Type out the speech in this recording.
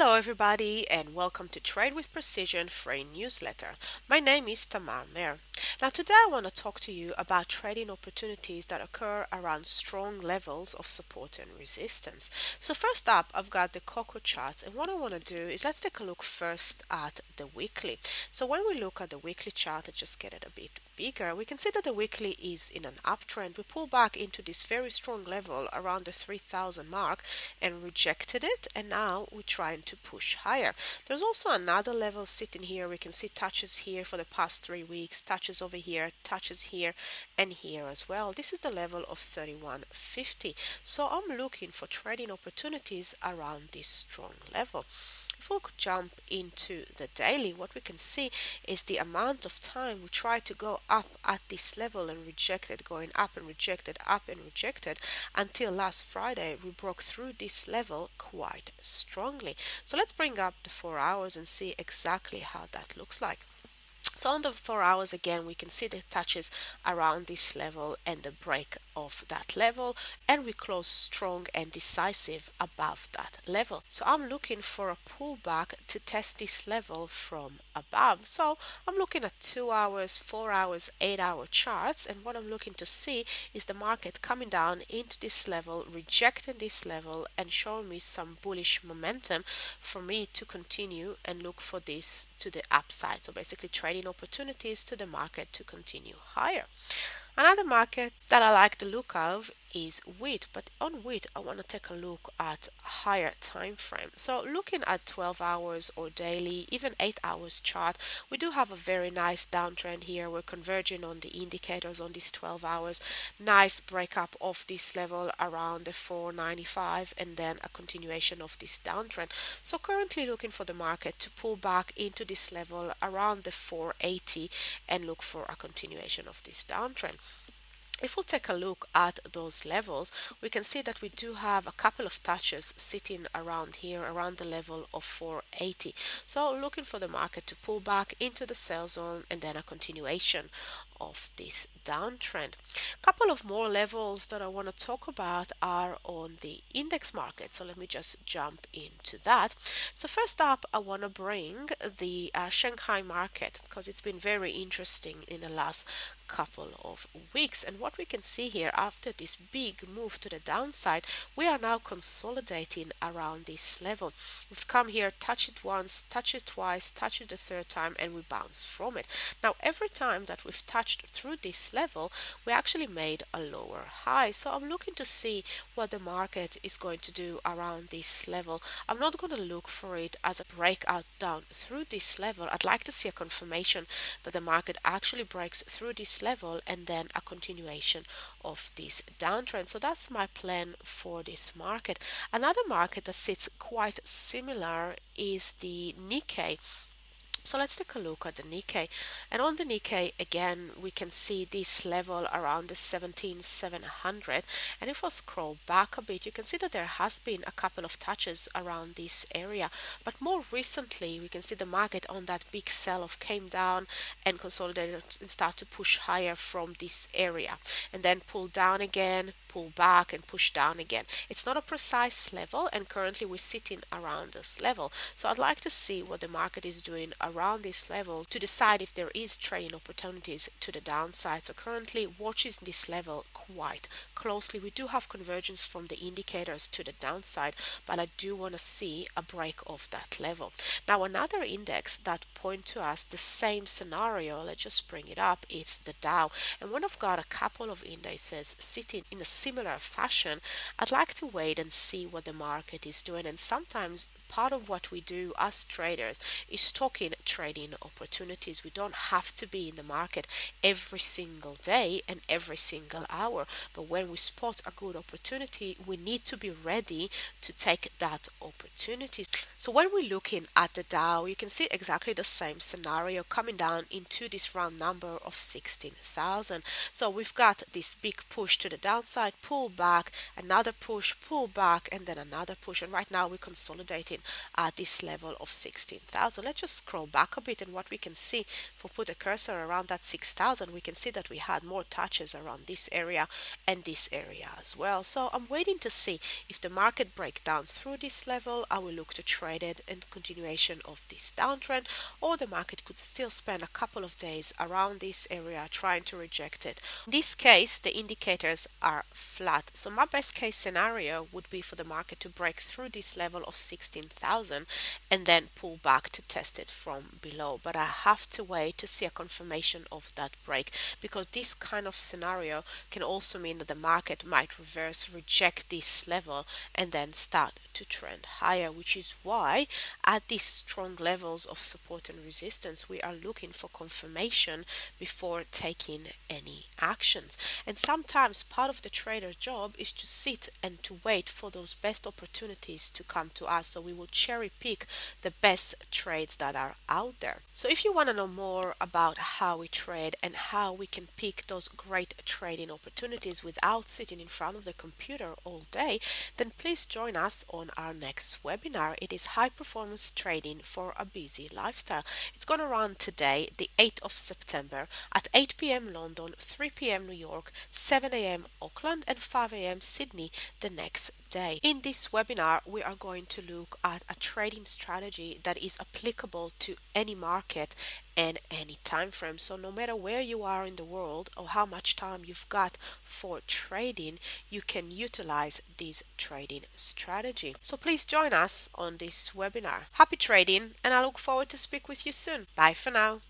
Hello, everybody, and welcome to Trade with Precision free newsletter. My name is Tamar Mehr. Now, today I want to talk to you about trading opportunities that occur around strong levels of support and resistance. So, first up, I've got the cocoa charts, and what I want to do is let's take a look first at the weekly. So, when we look at the weekly chart, let's just get it a bit bigger. We can see that the weekly is in an uptrend. We pull back into this very strong level around the 3000 mark and rejected it, and now we're trying to push higher. There's also another level sitting here. We can see touches here for the past 3 weeks, touches over here, touches here, and here as well. This is the level of 3150. So I'm looking for trading opportunities around this strong level. If we could jump into the daily, what we can see is the amount of time we try to go up at this level and rejected, going up and rejected, up and rejected, until last Friday we broke through this level quite strongly. So let's bring up the 4 hours and see exactly how that looks like. So on the 4 hours again, we can see the touches around this level and the break of that level, and we close strong and decisive above that level. So I'm looking for a pullback to test this level from above. So I'm looking at 2 hours, 4 hours, 8-hour charts, and what I'm looking to see is the market coming down into this level, rejecting this level, and showing me some bullish momentum for me to continue and look for this to the upside. So basically trading opportunities to the market to continue higher. Another market that I like the look of is wheat, but on wheat I want to take a look at higher time frame. So looking at 12 hours or daily, even 8 hours chart, we do have a very nice downtrend here. We're converging on the indicators on these 12 hours. Nice breakup of this level around the 495 and then a continuation of this downtrend. So currently looking for the market to pull back into this level around the 480 and look for a continuation of this downtrend. If we'll take a look at those levels, we can see that we do have a couple of touches sitting around here, around the level of 480. So looking for the market to pull back into the sell zone and then a continuation of this downtrend. A couple of more levels that I want to talk about are on the index market. So let me just jump into that. So first up, I want to bring the Shanghai market because it's been very interesting in the last couple of weeks, and what we can see here after this big move to the downside, we are now consolidating around this level. We've come here, touch it once, touch it twice, touch it the third time, and we bounce from it. Now every time that we've touched through this level, we actually made a lower high. So I'm looking to see what the market is going to do around this level. I'm not going to look for it as a breakout down through this level. I'd like to see a confirmation that the market actually breaks through this level and then a continuation of this downtrend. So that's my plan for this market. Another market that sits quite similar is the Nikkei. So let's take a look at the Nikkei, and on the Nikkei again we can see this level around the 17,700, and if I scroll back a bit you can see that there has been a couple of touches around this area, but more recently we can see the market on that big sell-off came down and consolidated and start to push higher from this area and then pull down again, pull back and push down again. It's not a precise level, and currently we're sitting around this level. So I'd like to see what the market is doing around this level to decide if there is trading opportunities to the downside. So currently watching this level quite closely. We do have convergence from the indicators to the downside, but I do want to see a break of that level. Now another index that point to us the same scenario, let's just bring it up, it's the Dow. And when I've got a couple of indices sitting in a similar fashion, I'd like to wait and see what the market is doing. And sometimes part of what we do as traders is talking trading opportunities. We don't have to be in the market every single day and every single hour, but when we spot a good opportunity, we need to be ready to take that opportunity. So when we're looking at the Dow, you can see exactly the same scenario coming down into this round number of 16,000. So we've got this big push to the downside, pull back, another push, pull back, and then another push, and right now we're consolidating at this level of 16,000. Let's just scroll back back a bit, and what we can see, if we put a cursor around that 6,000, we can see that we had more touches around this area and this area as well. So I'm waiting to see if the market break down through this level. I will look to trade it in continuation of this downtrend, or the market could still spend a couple of days around this area trying to reject it. In this case, the indicators are flat. So my best case scenario would be for the market to break through this level of 16,000 and then pull back to test it from below. But I have to wait to see a confirmation of that break, because this kind of scenario can also mean that the market might reverse, reject this level, and then start to trend higher, which is why at these strong levels of support and resistance we are looking for confirmation before taking any actions. And sometimes part of the trader's job is to sit and to wait for those best opportunities to come to us, so we will cherry pick the best trades that are out there. So if you want to know more about how we trade and how we can pick those great trading opportunities without sitting in front of the computer all day, then please join us on our next webinar. It is High Performance Trading for a Busy Lifestyle. It's going to run today, the 8th of September at 8 p.m. London, 3 p.m. New York, 7 a.m. Auckland, and 5 a.m. Sydney the next day. In this webinar, we are going to look at a trading strategy that is applicable to any market and any time frame. So no matter where you are in the world or how much time you've got for trading, you can utilize this trading strategy. So please join us on this webinar. Happy trading, and I look forward to speak with you soon. Bye for now.